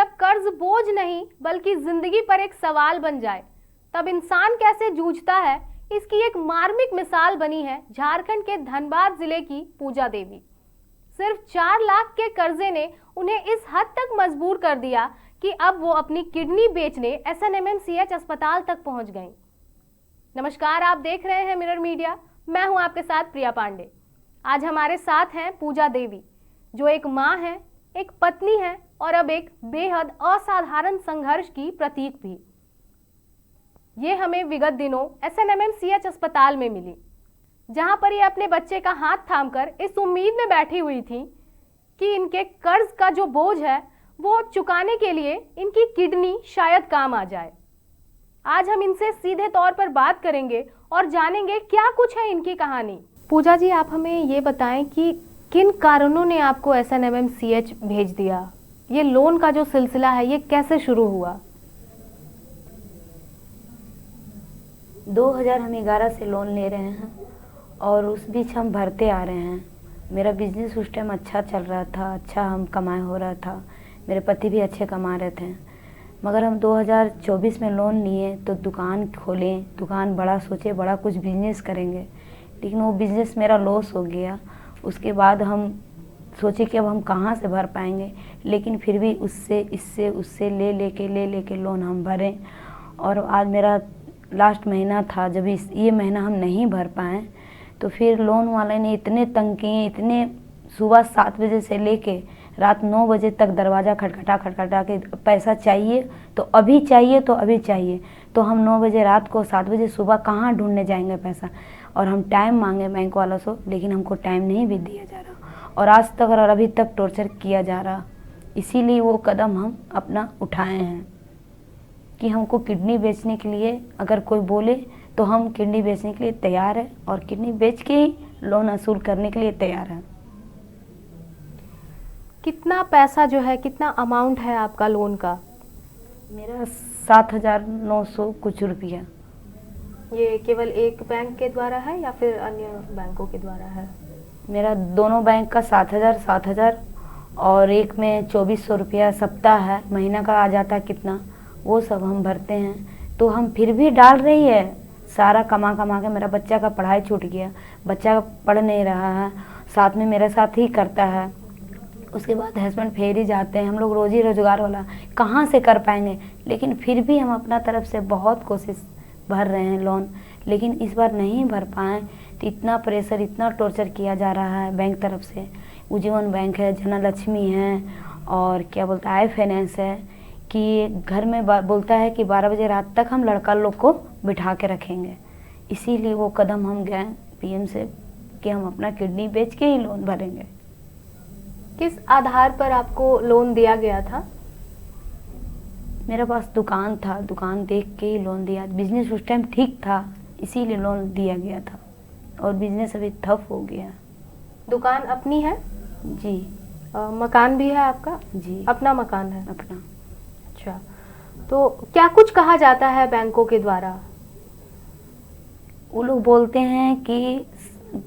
जब कर्ज बोझ नहीं बल्कि जिंदगी पर एक सवाल बन जाए, तब इंसान कैसे जूझता है, इसकी एक मार्मिक मिसाल बनी है झारखंड के धनबाद जिले की पूजा देवी। सिर्फ 4 लाख के कर्जे ने उन्हें इस हद तक मजबूर कर दिया कि अब वो अपनी किडनी बेचने SNMMCH अस्पताल तक पहुंच गईं। नमस्कार, आप देख रहे हैं मिरर मीडिया। मैं हूं आपके साथ प्रिया पांडे। आज हमारे साथ हैं पूजा देवी, जो एक मां है, एक पत्नी है और अब एक बेहद असाधारण संघर्ष की प्रतीक भी। ये हमें विगत दिनों SNMMCH अस्पताल में मिली, जहां पर ये अपने बच्चे का हाथ थामकर इस उम्मीद में बैठी हुई थी कि इनके कर्ज का जो बोझ है वो चुकाने के लिए इनकी किडनी शायद काम आ जाए। आज हम इनसे सीधे तौर पर बात करेंगे और जानेंगे क्या कुछ है इनकी कहानी। पूजा जी, आप हमें ये बताएं कि किन कारणों ने आपको SNMMCH भेज दिया? ये लोन का जो सिलसिला है ये कैसे शुरू हुआ? 2011 से लोन ले रहे हैं और उस बीच हम भरते आ रहे हैं। मेरा बिजनेस उस टाइम अच्छा चल रहा था, अच्छा हम कमाई हो रहा था, मेरे पति भी अच्छे कमा रहे थे। मगर हम 2024 में लोन लिए तो दुकान खोलें, दुकान बड़ा सोचे, बड़ा कुछ बिजनेस करेंगे, लेकिन वो बिजनेस मेरा लॉस हो गया। उसके बाद हम सोचे कि अब हम कहाँ से भर पाएंगे, लेकिन फिर भी उससे इससे उससे ले लेके लोन हम भरें। और आज मेरा लास्ट महीना था, जब ये महीना हम नहीं भर पाए तो फिर लोन वाले ने इतने तंग किए, इतने सुबह 7 बजे से लेके रात 9 बजे तक दरवाज़ा खटखटा के पैसा चाहिए तो अभी चाहिए, तो अभी चाहिए। तो हम 9 बजे रात को 7 बजे सुबह कहाँ ढूंढने जाएंगे पैसा? और हम टाइम मांगे बैंक वालों से, लेकिन हमको टाइम नहीं भी दिया जा रहा और आज तक और अभी तक टॉर्चर किया जा रहा। इसीलिए वो कदम हम अपना उठाए हैं कि हमको किडनी बेचने के लिए अगर कोई बोले तो हम किडनी बेचने के लिए तैयार है और किडनी बेच के ही लोन वसूल करने के लिए तैयार है। कितना पैसा जो है, कितना अमाउंट है आपका लोन का? मेरा 7,900 कुछ रुपया। ये केवल एक बैंक के द्वारा है या फिर अन्य बैंकों के द्वारा है? मेरा दोनों बैंक का 7,000 और एक में 2400 रुपया सप्ताह है, महीना का आ जाता है कितना, वो सब हम भरते हैं। तो हम फिर भी डाल रही है सारा कमा के। मेरा बच्चा का पढ़ाई छूट गया, बच्चा पढ़ नहीं रहा है, साथ में मेरे साथ ही करता है। उसके बाद हस्बैंड फेर ही जाते हैं, हम लोग रोजी रोजगार वाला कहाँ से कर पाएंगे। लेकिन फिर भी हम अपना तरफ से बहुत कोशिश भर रहे हैं लोन, लेकिन इस बार नहीं भर पाए तो इतना प्रेशर, इतना टॉर्चर किया जा रहा है बैंक तरफ से। उज्जीवन बैंक है, जनलक्ष्मी है और क्या बोलता है फाइनेंस है, कि घर में बोलता है कि 12 बजे रात तक हम लड़का लोग को बिठा के रखेंगे। इसीलिए वो कदम हम गए PM से कि हम अपना किडनी बेच के ही लोन भरेंगे। किस आधार पर आपको लोन दिया गया था? मेरे पास दुकान था, दुकान देख के ही लोन दिया। बिजनेस उस टाइम ठीक था, इसीलिए लोन दिया गया था और बिजनेस अभी ठप हो गया। दुकान अपनी है? जी। मकान भी है आपका? जी, अपना मकान है। अपना। अच्छा, तो क्या कुछ कहा जाता है बैंकों के द्वारा? वो लोग बोलते हैं कि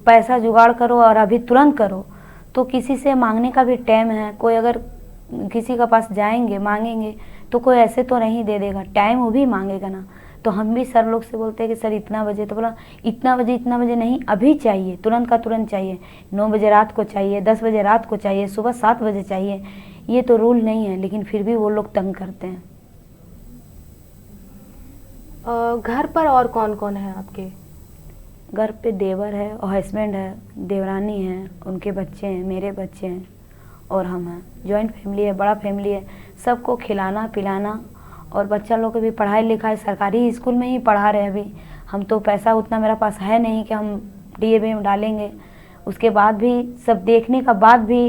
पैसा जुगाड़ करो और अभी तुरंत करो। तो किसी से मांगने का भी टाइम है, कोई अगर किसी के पास जाएंगे मांगेंगे तो कोई ऐसे तो नहीं दे देगा, टाइम वो भी मांगेगा ना। तो हम भी सर लोग से बोलते हैं कि सर इतना बजे, तो बोला इतना बजे नहीं, अभी चाहिए, तुरंत का तुरंत चाहिए। 9 बजे रात को चाहिए, 10 बजे रात को चाहिए, सुबह 7 बजे चाहिए। ये तो रूल नहीं है, लेकिन फिर भी वो लोग तंग करते हैं। घर पर और कौन कौन है आपके? घर पे देवर है और हस्बैंड है, देवरानी है, उनके बच्चे हैं, मेरे बच्चे हैं और हम हैं। जॉइंट फैमिली है, बड़ा फैमिली है। सबको खिलाना पिलाना और बच्चा लोग की भी पढ़ाई लिखाई सरकारी स्कूल में ही पढ़ा रहे हैं। अभी हम तो पैसा उतना मेरा पास है नहीं कि हम DAB में डालेंगे। उसके बाद भी सब देखने का बाद भी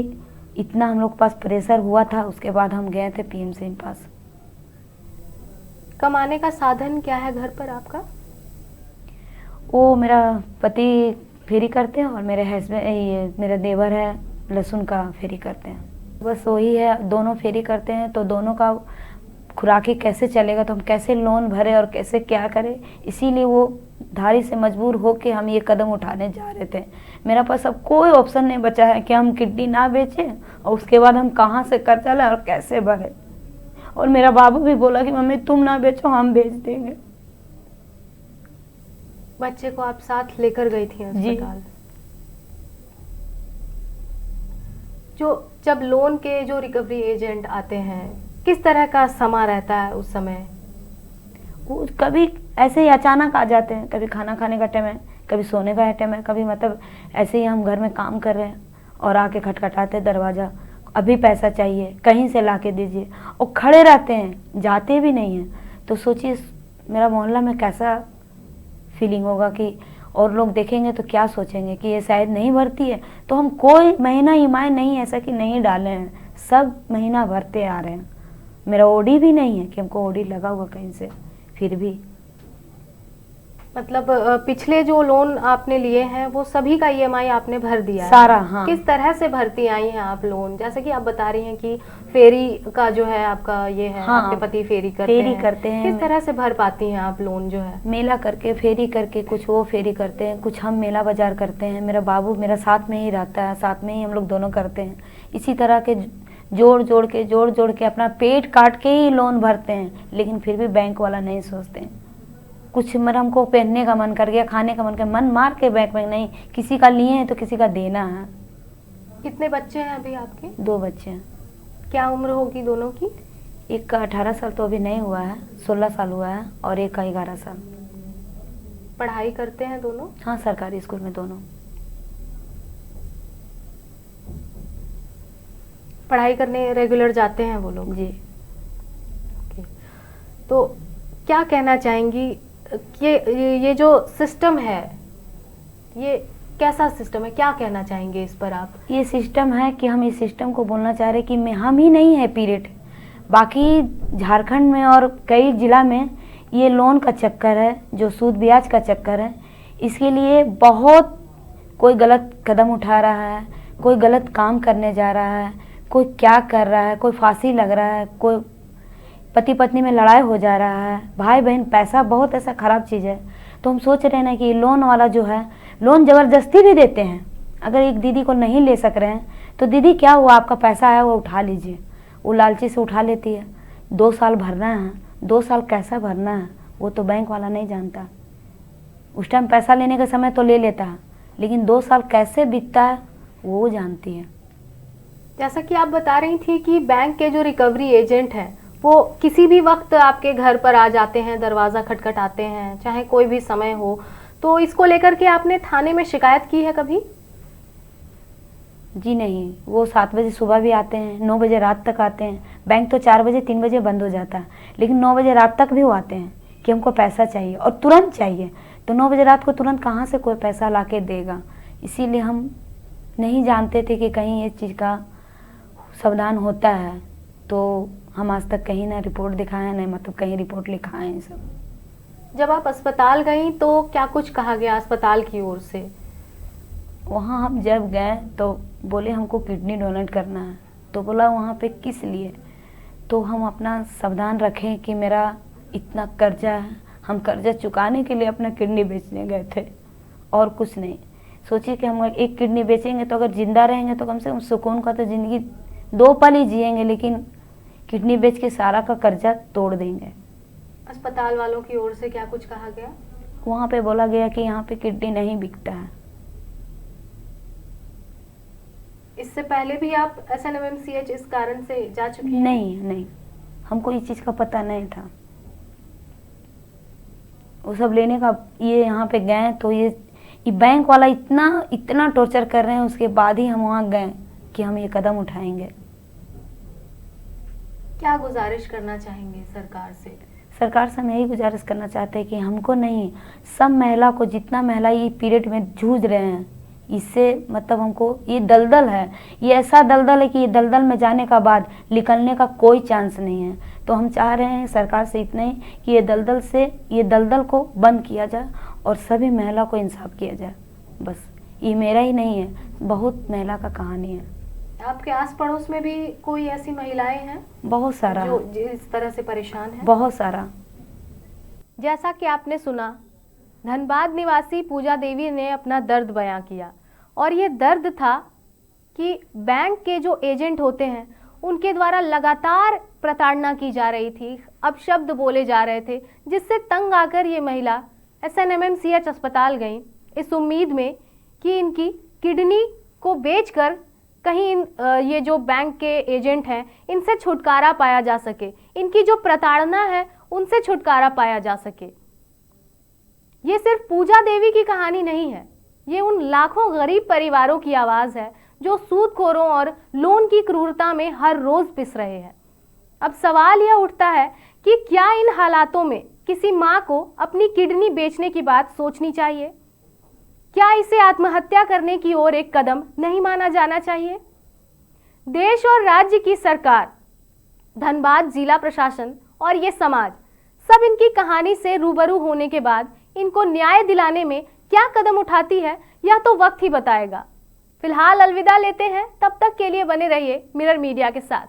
इतना हम लोग के पास प्रेशर हुआ था। उसके बाद हम गए थे PM से इन पास। कमाने का साधन क्या है घर पर आपका? वो मेरा पति फेरी करते हैं और मेरे हस्बैंड, मेरा देवर है, लहसुन का फेरी करते हैं। बस वही है, दोनों फेरी करते हैं तो दोनों का खुराकी कैसे चलेगा, तो हम कैसे लोन भरे और कैसे क्या करें। इसीलिए वो धारी से मजबूर हो के हम ये कदम उठाने जा रहे थे। मेरा पास अब कोई ऑप्शन नहीं बचा है कि हम किडनी ना बेचें और उसके बाद हम कहाँ से कर्जा लें और कैसे भरें। और मेरा बाबू भी बोला कि मम्मी तुम ना बेचो, हम बेच देंगे। बच्चे को आप साथ लेकर गई थी जी। अस्पताल? जो जब लोन के जो रिकवरी एजेंट आते हैं, किस तरह का समा रहता है उस समय? वो कभी ऐसे ही अचानक आ जाते हैं, कभी खाना खाने का टाइम है, कभी सोने का टाइम है, कभी मतलब ऐसे ही हम घर में काम कर रहे हैं और आके खटखटाते दरवाज़ा, अभी पैसा चाहिए, कहीं से ला के दीजिए, और खड़े रहते हैं, जाते भी नहीं हैं। तो सोचिए मेरा मोहल्ला में कैसा फीलिंग होगा कि और लोग देखेंगे तो क्या सोचेंगे कि ये शायद नहीं भरती है। तो हम कोई महीना ईएमआई नहीं ऐसा कि नहीं डाले हैं, सब महीना भरते आ रहे हैं। मेरा ओडी भी नहीं है कि हमको ओडी लगा हुआ कहीं से, फिर भी। मतलब पिछले जो लोन आपने लिए हैं वो सभी का ईएमआई आपने भर दिया है? सारा, हाँ। किस तरह से भरती आई हैं आप लोन? जैसे कि आप बता रही हैं कि फेरी का जो है आपका ये है, हाँ, आपके पति फेरी करते हैं। किस तरह से भर पाती हैं आप लोन जो है? मेला करके, फेरी करके, कुछ वो फेरी करते हैं, कुछ हम मेला बाजार करते हैं। मेरा बाबू मेरा साथ में ही रहता है, साथ में ही हम लोग दोनों करते हैं। इसी तरह के जोड़ जोड़ के अपना पेट काट के ही लोन भरते हैं, लेकिन फिर भी बैंक वाला नहीं सोचते हैं। कुछ मेरा हमको पहनने का मन कर गया, खाने का मन कर, मन मार के बैंक में नहीं, किसी का लिए हैं तो किसी का देना है। कितने बच्चे हैं अभी आपके? 2 बच्चे हैं। क्या उम्र होगी दोनों की? एक का 18 साल तो अभी नहीं हुआ है, 16 साल हुआ है, और एक का 11 साल। पढ़ाई करते हैं दोनों? हाँ, सरकारी स्कूल में दोनों। पढ़ाई करने रेगुलर जाते हैं वो लोग? जी। तो क्या कहना चाहेंगी कि ये जो सिस्टम है, ये कैसा सिस्टम है, क्या कहना चाहेंगे इस पर आप? ये सिस्टम है कि हम इस सिस्टम को बोलना चाह रहे कि हम ही नहीं है पीरियड, बाकी झारखंड में और कई जिला में ये लोन का चक्कर है, जो सूद ब्याज का चक्कर है। इसके लिए बहुत कोई गलत कदम उठा रहा है, कोई गलत काम करने जा रहा है, कोई क्या कर रहा है, कोई फांसी लग रहा है, कोई पति पत्नी में लड़ाई हो जा रहा है, भाई बहन, पैसा बहुत ऐसा ख़राब चीज़ है। तो हम सोच रहे हैं ना कि लोन वाला जो है, लोन ज़बरदस्ती भी देते हैं। अगर एक दीदी को नहीं ले सक रहे हैं तो दीदी क्या हुआ, आपका पैसा आया वो उठा लीजिए। वो लालची से उठा लेती है। 2 साल भरना है, 2 साल कैसा भरना है वो तो बैंक वाला नहीं जानता। उस टाइम पैसा लेने का समय तो ले लेता है, लेकिन 2 साल कैसे बीतता है वो जानती है। जैसा कि आप बता रही थी कि बैंक के जो रिकवरी एजेंट हैं वो किसी भी वक्त आपके घर पर आ जाते हैं, दरवाज़ा खटखटाते हैं, चाहे कोई भी समय हो। तो इसको लेकर के आपने थाने में शिकायत की है कभी? जी नहीं, वो 7 बजे सुबह भी आते हैं, 9 बजे रात तक आते हैं। बैंक तो 4 बजे 3 बजे बंद हो जाता है, लेकिन 9 बजे रात तक भी वो आते हैं कि हमको पैसा चाहिए और तुरंत चाहिए। तो 9 बजे रात को तुरंत कहाँ से कोई पैसा ला के देगा? इसीलिए हम नहीं जानते थे कि कहीं ये चीज़ का सावधान होता है। तो हम आज तक कहीं ना रिपोर्ट दिखाए, नहीं मतलब कहीं रिपोर्ट लिखाए हैं सब। जब आप अस्पताल गई तो क्या कुछ कहा गया अस्पताल की ओर से? वहाँ हम जब गए तो बोले हमको किडनी डोनेट करना है। तो बोला वहाँ पे किस लिए? तो हम अपना सावधान रखें कि मेरा इतना कर्जा है, हम कर्जा चुकाने के लिए अपना किडनी बेचने गए थे और कुछ नहीं। सोचिए कि हम एक किडनी बेचेंगे तो अगर ज़िंदा रहेंगे तो कम से कम सुकून का तो ज़िंदगी 2 पल ही जिएंगे, लेकिन किडनी बेच के सारा का कर्जा तोड़ देंगे। अस्पताल वालों की ओर से क्या कुछ कहा गया? वहाँ पे बोला गया कि यहाँ पे किडनी नहीं बिकता है। इससे पहले भी आप SNMMCH इस कारण से जा चुकी हैं? नहीं, हमको इस चीज़ का पता नहीं था। वो सब लेने का, ये यहाँ पे गए तो ये बैंक वाला इतना टॉर्चर कर रहे हैं, उसके बाद ही हम वहाँ गए कि हम ये कदम उठाएंगे। क्या गुजारिश करना चाहेंगे सरकार से? सरकार से हम यही गुजारिश करना चाहते हैं कि हमको नहीं, सब महिला को, जितना महिला ये पीरियड में जूझ रहे हैं, इससे मतलब हमको ये दलदल है, ये ऐसा दलदल है कि ये दलदल में जाने का बाद निकलने का कोई चांस नहीं है। तो हम चाह रहे हैं सरकार से इतना ही कि ये दलदल को बंद किया जाए और सभी महिला को इंसाफ किया जाए। बस ये मेरा ही नहीं है, बहुत महिला का कहानी है। आपके आस पड़ोस में भी कोई ऐसी महिलाएं हैं? बहुत सारा, जो इस तरह से परेशान है? बहुत सारा। जैसा कि आपने सुना, धनबाद निवासी पूजा देवी ने अपना दर्द बयां किया, और ये दर्द था कि बैंक के जो एजेंट होते हैं उनके द्वारा लगातार प्रताड़ना की जा रही थी, अपशब्द बोले जा रहे थे, जिससे तंग आकर ये महिला SNMMCH अस्पताल गई इस उम्मीद में कि इनकी किडनी को बेचकर कहीं ये जो बैंक के एजेंट हैं इनसे छुटकारा पाया जा सके, इनकी जो प्रताड़ना है उनसे छुटकारा पाया जा सके। ये सिर्फ पूजा देवी की कहानी नहीं है, ये उन लाखों गरीब परिवारों की आवाज़ है जो सूदखोरों और लोन की क्रूरता में हर रोज पिस रहे हैं। अब सवाल यह उठता है कि क्या इन हालातों में किसी माँ को अपनी किडनी बेचने की बात सोचनी चाहिए? क्या इसे आत्महत्या करने की ओर एक कदम नहीं माना जाना चाहिए? देश और राज्य की सरकार, धनबाद जिला प्रशासन और ये समाज सब इनकी कहानी से रूबरू होने के बाद इनको न्याय दिलाने में क्या कदम उठाती है, यह तो वक्त ही बताएगा। फिलहाल अलविदा लेते हैं, तब तक के लिए बने रहिए मिरर मीडिया के साथ।